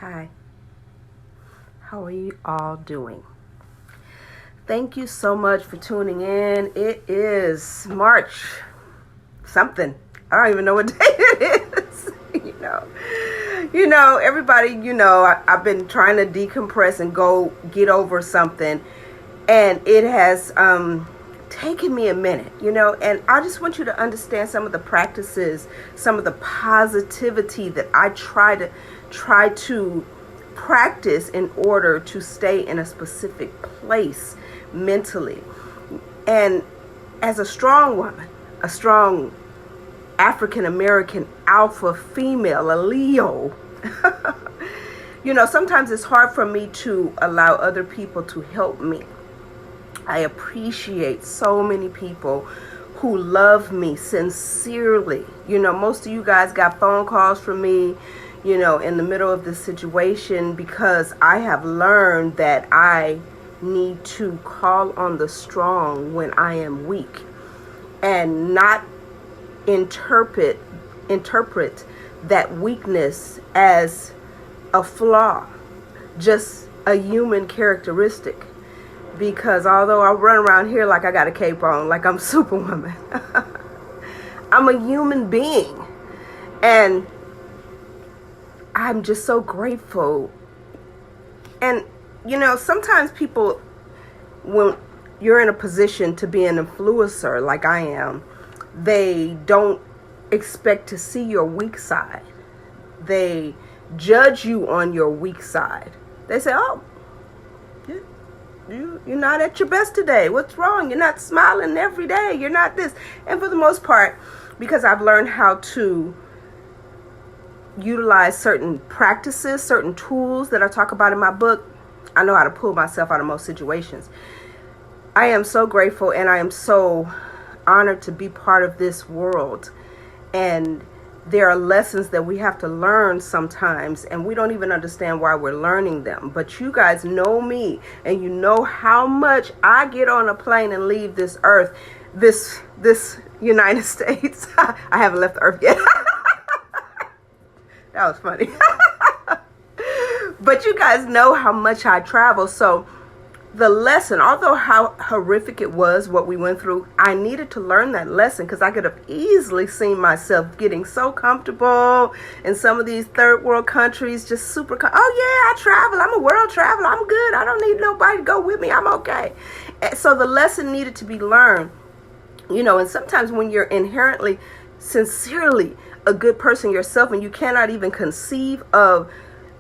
Hi, how are you all doing? Thank you so much for tuning in. It is March something. I don't even know what day it is. Everybody, I've been trying to decompress and go get over something, and it has taken me a minute, and I just want you to understand some of the practices, some of the positivity that I try to practice in order to stay in a specific place mentally. And as a strong woman, a strong African American alpha female, a Leo, sometimes it's hard for me to allow other people to help me. I appreciate so many people who love me sincerely. Most of you guys got phone calls from me, in the middle of this situation, because I have learned that I need to call on the strong when I am weak and not interpret that weakness as a flaw, just a human characteristic. Because although I run around here like I got a cape on, like I'm Superwoman, I'm a human being. And I'm just so grateful. And, sometimes people, when you're in a position to be an influencer like I am, they don't expect to see your weak side. They judge you on your weak side. They say, oh, you're not at your best today. What's wrong? You're not smiling every day. You're not this. And for the most part, because I've learned how to utilize certain practices, certain tools that I talk about in my book, I know how to pull myself out of most situations. I am so grateful, and I am so honored to be part of this world. And there are lessons that we have to learn sometimes, and we don't even understand why we're learning them. But you guys know me, and you know how much I get on a plane and leave this earth, this United States. I haven't left the earth yet. That was funny. But you guys know how much I travel. So the lesson, although how horrific it was, what we went through, I needed to learn that lesson, because I could have easily seen myself getting so comfortable in some of these third world countries, just super, oh yeah, I travel, I'm a world traveler, I'm good, I don't need nobody to go with me, I'm okay. And so the lesson needed to be learned, and sometimes when you're inherently, sincerely a good person yourself, and you cannot even conceive of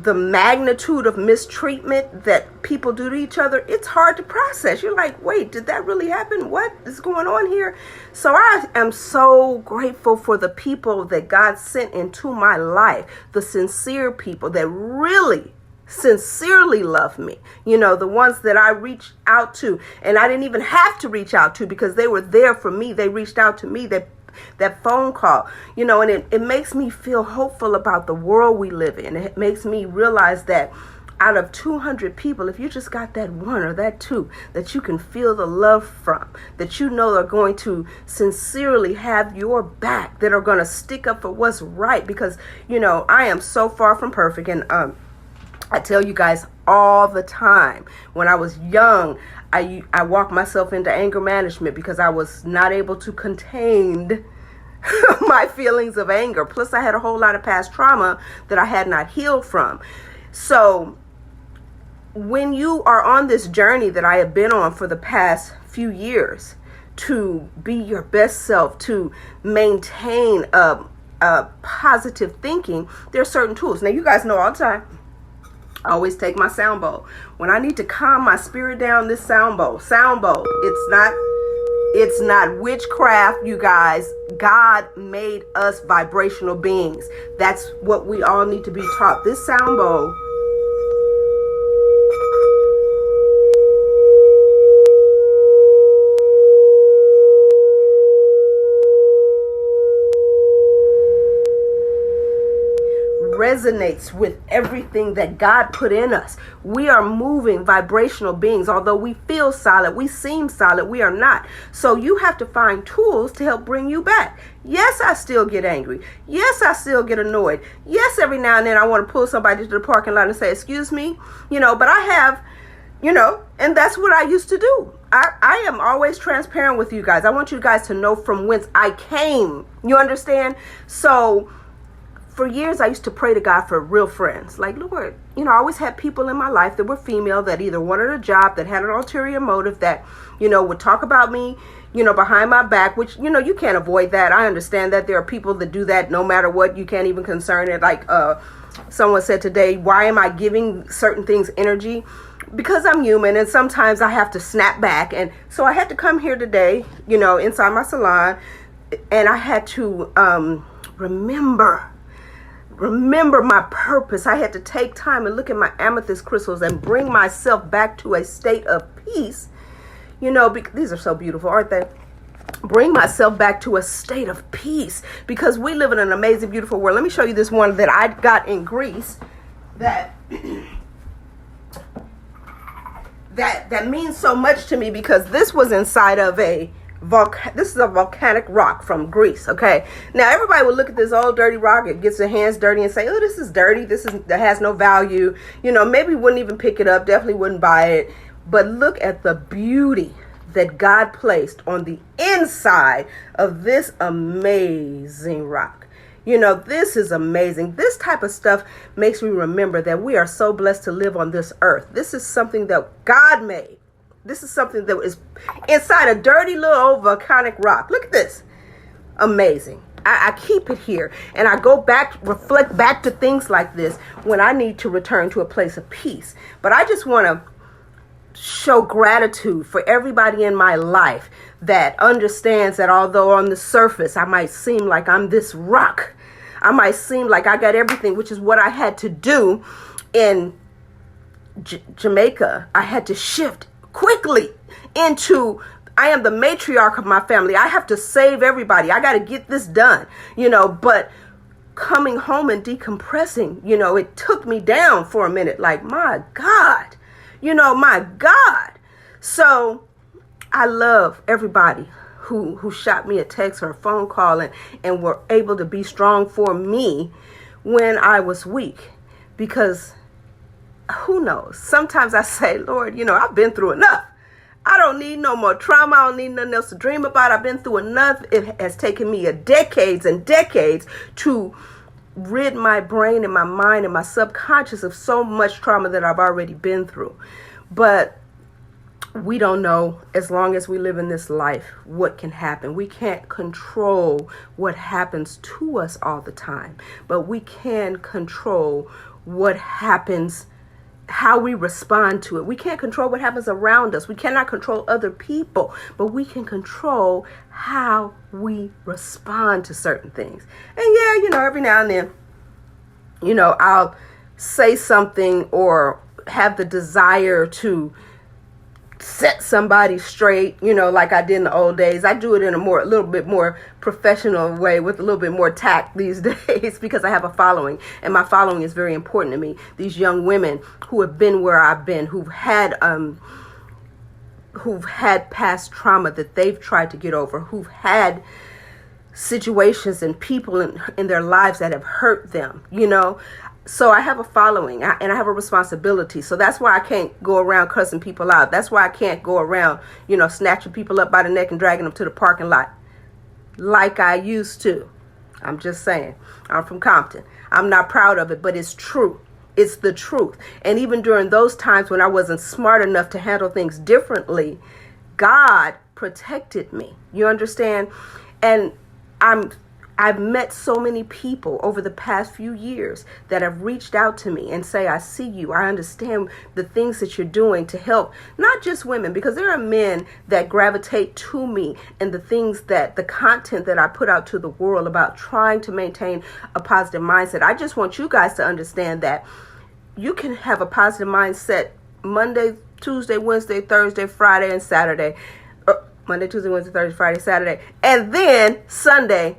the magnitude of mistreatment that people do to each other, it's hard to process. You're like, wait, did that really happen? What is going on here? So I am so grateful for the people that God sent into my life, the sincere people that really sincerely love me, the ones that I reached out to, and I didn't even have to reach out to, because they were there for me. They reached out to me. That phone call, and it makes me feel hopeful about the world we live in. It makes me realize that out of 200 people, if you just got that one or that two that you can feel the love from, that are going to sincerely have your back, that are going to stick up for what's right, because, I am so far from perfect. And I tell you guys all the time, when I was young, I walked myself into anger management because I was not able to contain my feelings of anger. Plus, I had a whole lot of past trauma that I had not healed from. So when you are on this journey that I have been on for the past few years, to be your best self, to maintain a positive thinking, there are certain tools. Now, you guys know all the time, I always take my sound bowl. When I need to calm my spirit down, this sound bowl, it's not witchcraft, you guys. God made us vibrational beings. That's what we all need to be taught. This sound bowl resonates with everything that God put in us. We are moving vibrational beings. Although we feel solid, we seem solid, we are not. So you have to find tools to help bring you back. Yes, I still get angry. Yes, I still get annoyed. Yes, every now and then I want to pull somebody to the parking lot and say, excuse me, but I have, and that's what I used to do. I am always transparent with you guys. I want you guys to know from whence I came. You understand? So for years, I used to pray to God for real friends. Like, Lord, I always had people in my life that were female that either wanted a job, that had an ulterior motive, that, would talk about me, behind my back, which, you can't avoid that. I understand that there are people that do that no matter what. You can't even concern it. Like someone said today, why am I giving certain things energy? Because I'm human, and sometimes I have to snap back. And so I had to come here today, inside my salon, and I had to remember my purpose. I had to take time and look at my amethyst crystals and bring myself back to a state of peace. These are so beautiful, aren't they? Bring myself back to a state of peace, because we live in an amazing, beautiful world. Let me show you this one that I got in Greece that that means so much to me, because this was inside of this is a volcanic rock from Greece. Okay, now everybody would look at this old dirty rock, it gets their hands dirty and say, oh, this is dirty, that has no value, maybe wouldn't even pick it up, definitely wouldn't buy it. But look at the beauty that God placed on the inside of this amazing rock. This is amazing. This type of stuff makes me remember that we are so blessed to live on this earth. This is something that God made. This is something that is inside a dirty little old volcanic rock. Look at this. Amazing. I keep it here, and I go back, reflect back to things like this when I need to return to a place of peace. But I just want to show gratitude for everybody in my life that understands that although on the surface I might seem like I'm this rock, I might seem like I got everything, which is what I had to do in Jamaica. I had to shift quickly into, I am the matriarch of my family. I have to save everybody. I got to get this done, but coming home and decompressing, it took me down for a minute. Like, my God, my God. So I love everybody who shot me a text or a phone call and were able to be strong for me when I was weak, because who knows? Sometimes I say, Lord, I've been through enough. I don't need no more trauma. I don't need nothing else to dream about. I've been through enough. It has taken me decades and decades to rid my brain and my mind and my subconscious of so much trauma that I've already been through. But we don't know, as long as we live in this life, what can happen. We can't control what happens to us all the time, but we can control what happens, how we respond to it. We can't control what happens around us. We cannot control other people, but we can control how we respond to certain things. And every now and then, I'll say something or have the desire to set somebody straight, like I did in the old days. I do it in a little bit more professional way with a little bit more tact these days, because I have a following, and my following is very important to me. These young women who have been where I've been, who've had past trauma that they've tried to get over, who've had situations and people in their lives that have hurt them, So I have a following, and I have a responsibility. So that's why I can't go around cussing people out. That's why I can't go around, snatching people up by the neck and dragging them to the parking lot like I used to. I'm just saying. I'm from Compton. I'm not proud of it, but it's true. It's the truth. And even during those times when I wasn't smart enough to handle things differently, God protected me. You understand? And I've met so many people over the past few years that have reached out to me and say, I see you. I understand the things that you're doing to help not just women, because there are men that gravitate to me and the content that I put out to the world about trying to maintain a positive mindset. I just want you guys to understand that you can have a positive mindset Monday, Tuesday, Wednesday, Thursday, Friday, and Saturday. Monday, Tuesday, Wednesday, Thursday, Friday, Saturday. And then Sunday,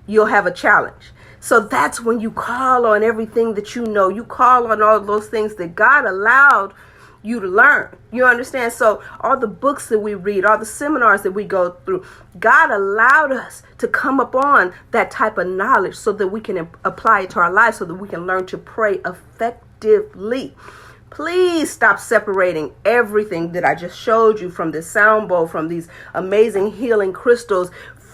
you'll have a challenge. So that's when you call on everything that you know. You call on all those things that God allowed you to learn. You understand? So all the books that we read, all the seminars that we go through, God allowed us to come upon that type of knowledge so that we can apply it to our lives, so that we can learn to pray effectively. Please stop separating everything that I just showed you from this sound bowl, from these amazing healing crystals,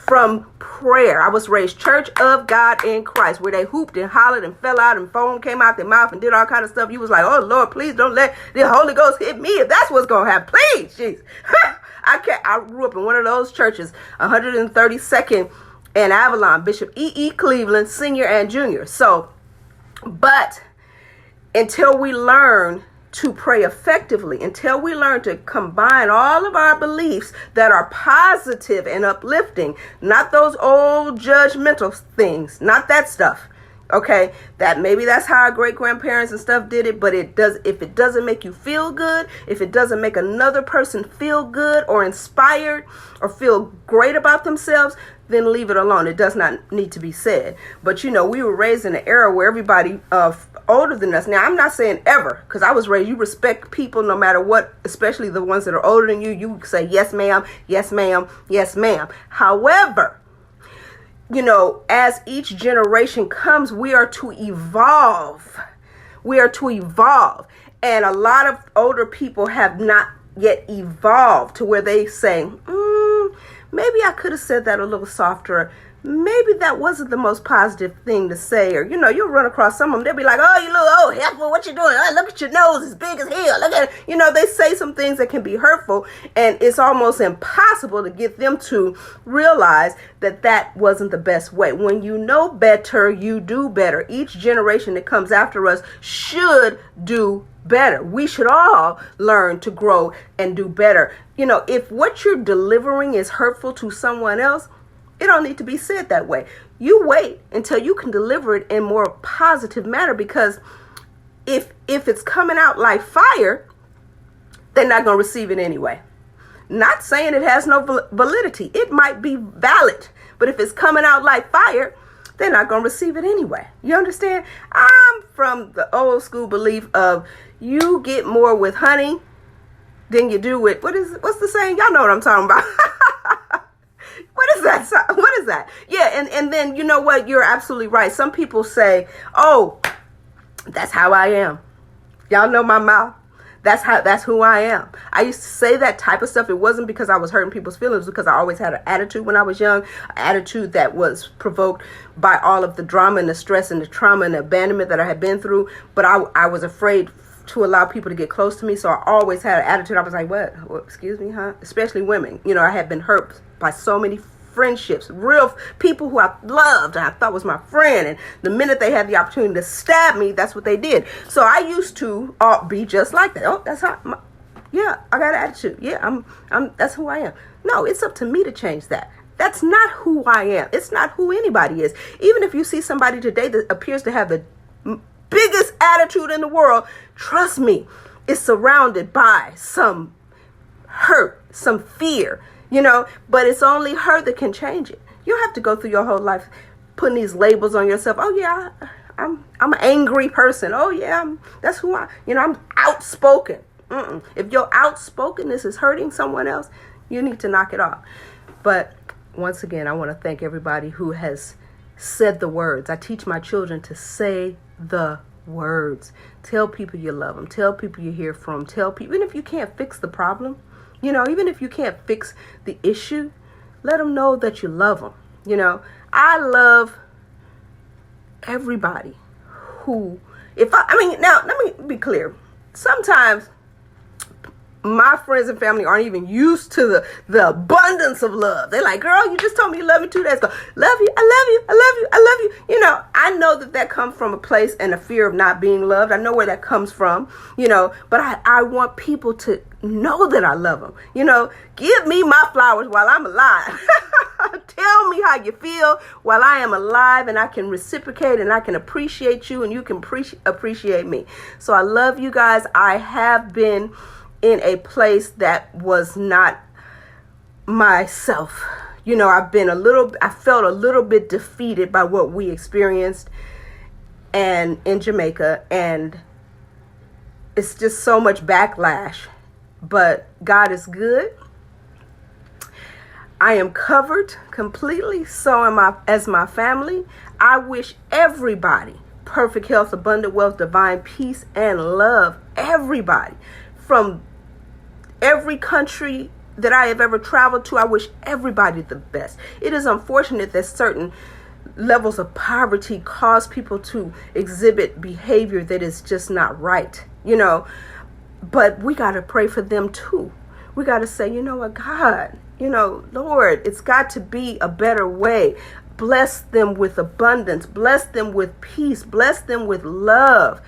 from prayer. I was raised Church of God in Christ, where they hooped and hollered and fell out and foam came out their mouth and did all kind of stuff. You was like, oh Lord, please don't let the Holy Ghost hit me if that's what's going to happen. Please, jeez. I grew up in one of those churches, 132nd and Avalon, Bishop E.E. Cleveland, Senior and Junior. So, but until we learn to pray effectively, until we learn to combine all of our beliefs that are positive and uplifting, not those old judgmental things, not that stuff. Okay, that maybe that's how our great grandparents and stuff did it, but if it doesn't make you feel good, if it doesn't make another person feel good or inspired or feel great about themselves, then leave it alone. It does not need to be said. But we were raised in an era where everybody older than us. Now, I'm not saying ever, because I was raised, you respect people no matter what, especially the ones that are older than you. You say, yes, ma'am, yes, ma'am, yes, ma'am. However, as each generation comes, we are to evolve. We are to evolve. And a lot of older people have not yet evolved to where they say, maybe I could have said that a little softer. Maybe that wasn't the most positive thing to say. Or, you'll run across some of them. They'll be like, oh, you little old heifer, what you doing? Oh, look at your nose, it's big as hell. Look at it. They say some things that can be hurtful. And it's almost impossible to get them to realize that that wasn't the best way. When you know better, you do better. Each generation that comes after us should do better. We should all learn to grow and do better. If what you're delivering is hurtful to someone else, it don't need to be said that way. You wait until you can deliver it in more positive manner, because if it's coming out like fire, they're not going to receive it anyway. Not saying it has no validity. It might be valid, but if it's coming out like fire, they're not going to receive it anyway. You understand? I'm from the old school belief of you get more with honey than you do with, what's the saying? Y'all know what I'm talking about. What is that? What is that? Yeah, and then you know what? You're absolutely right. Some people say, oh, that's how I am. Y'all know my mouth. That's who I am. I used to say that type of stuff. It wasn't because I was hurting people's feelings, because I always had an attitude when I was young, an attitude that was provoked by all of the drama and the stress and the trauma and the abandonment that I had been through. But I was afraid to allow people to get close to me. So I always had an attitude. I was like, what? Excuse me, huh? Especially women. I had been hurt by so many friendships, real people who I loved and I thought was my friend. And the minute they had the opportunity to stab me, that's what they did. So I used to be just like that. Oh, that's how, I got an attitude. Yeah, that's who I am. No, it's up to me to change that. That's not who I am. It's not who anybody is. Even if you see somebody today that appears to have the biggest attitude in the world, trust me, it's surrounded by some hurt, some fear, but it's only her that can change it. You don't have to go through your whole life putting these labels on yourself. Oh yeah, I'm an angry person. Oh yeah, that's who I'm outspoken. If your outspokenness is hurting someone else, you need to knock it off. But once again, I want to thank everybody who has said the words. I teach my children to say the words. Tell people you love them. Tell people you hear from. Tell people, even if you can't fix the problem, even if you can't fix the issue, let them know that you love them. I love everybody who, now let me be clear. Sometimes my friends and family aren't even used to the abundance of love. They're like, girl, you just told me you love me 2 days ago. Love you. I love you. I love you. I love you. I know that comes from a place and a fear of not being loved. I know where that comes from, but I want people to know that I love them. Give me my flowers while I'm alive. Tell me how you feel while I am alive, and I can reciprocate and I can appreciate you and you can appreciate me. So I love you guys. I have been in a place that was not myself, I felt a little bit defeated by what we experienced and in Jamaica, and it's just so much backlash. But God is good. I am covered completely. So am I, as my family. I wish everybody perfect health, abundant wealth, divine peace, and love. Everybody from every country that I have ever traveled to, I wish everybody the best. It is unfortunate that certain levels of poverty cause people to exhibit behavior that is just not right, but we got to pray for them too. We got to say, you know what, God, Lord, it's got to be a better way. Bless them with abundance. Bless them with peace. Bless them with love.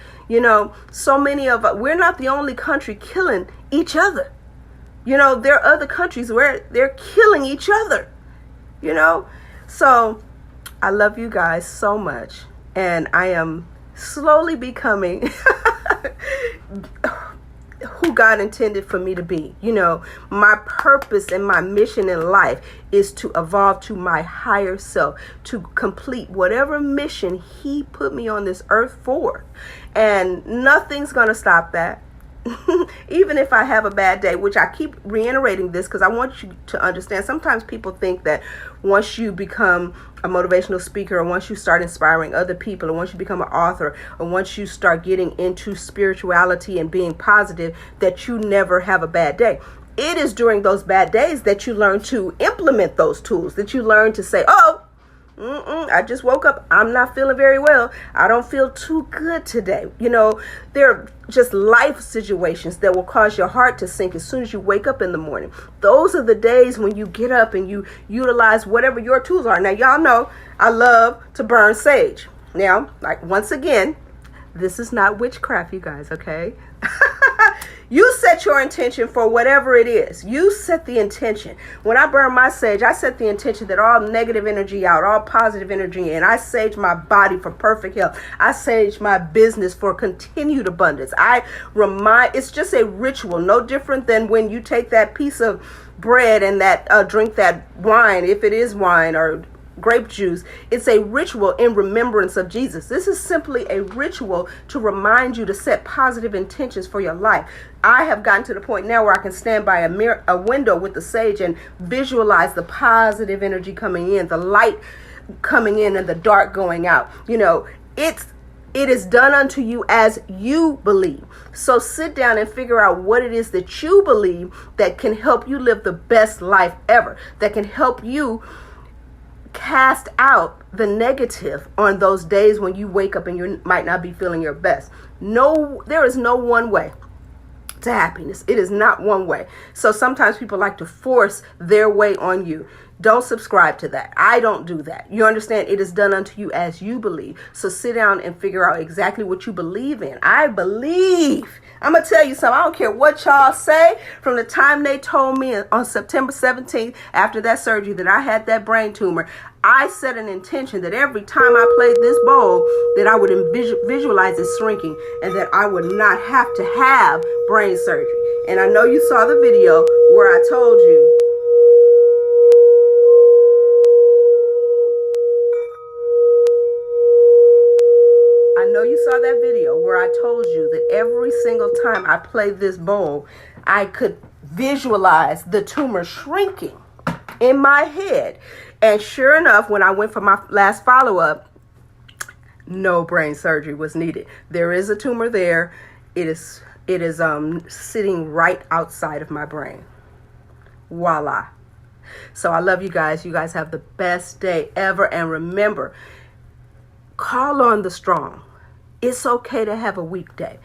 So many of us, we're not the only country killing each other. There are other countries where they're killing each other, So I love you guys so much. And I am slowly becoming who God intended for me to be. My purpose and my mission in life is to evolve to my higher self, to complete whatever mission He put me on this earth for. And nothing's going to stop that. Even if I have a bad day, which I keep reiterating this because I want you to understand. Sometimes people think that once you become a motivational speaker, or once you start inspiring other people, or once you become an author, or once you start getting into spirituality and being positive, that you never have a bad day. It is during those bad days that you learn to implement those tools, that you learn to say, I just woke up. I'm not feeling very well. I don't feel too good today. There are just life situations that will cause your heart to sink as soon as you wake up in the morning. Those are the days when you get up and you utilize whatever your tools are. Now, y'all know I love to burn sage. Now, once again, this is not witchcraft, you guys, okay? You set your intention for whatever it is. You set the intention. When I burn my sage, I set the intention that all negative energy out, all positive energy in. I sage my body for perfect health. I sage my business for continued abundance. It's just a ritual, no different than when you take that piece of bread and that drink that wine, if it is wine or grape juice. It's a ritual in remembrance of Jesus. This is simply a ritual to remind you to set positive intentions for your life. I have gotten to the point now where I can stand by a window with the sage and visualize the positive energy coming in, the light coming in, and the dark going out. It is done unto you as you believe. So sit down and figure out what it is that you believe that can help you live the best life ever, that can help you cast out the negative on those days when you wake up and you might not be feeling your best. No, there is no one way to happiness. It is not one way. So sometimes people like to force their way on you. Don't subscribe to that. I don't do that. You understand? It is done unto you as you believe. So sit down and figure out exactly what you believe in. I believe. I'm going to tell you something. I don't care what y'all say. From the time they told me on September 17th, after that surgery, that I had that brain tumor, I set an intention that every time I played this bowl, that I would visualize it shrinking and that I would not have to have brain surgery. And I know you saw the video where I told you. I know you saw that video where I told you that every single time I played this bowl, I could visualize the tumor shrinking in my head. And sure enough, when I went for my last follow-up, no brain surgery was needed. There is a tumor there. It is sitting right outside of my brain. Voila. So I love you guys. You guys have the best day ever. And remember, call on the strong. It's okay to have a weak day.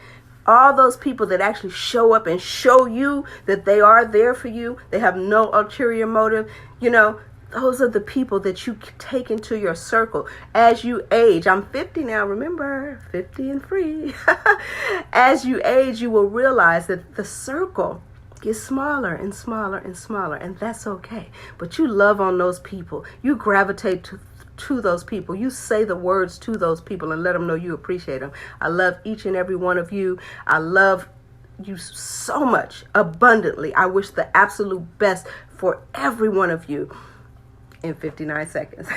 All those people that actually show up and show you that they are there for you, they have no ulterior motive, those are the people that you take into your circle as you age. I'm 50 now, remember, 50 and free. As you age, you will realize that the circle gets smaller and smaller and smaller, and that's okay. But you love on those people. You gravitate to those people. You say the words to those people and let them know you appreciate them. I love each and every one of you. I love you so much, abundantly. I wish the absolute best for every one of you. in 59 seconds.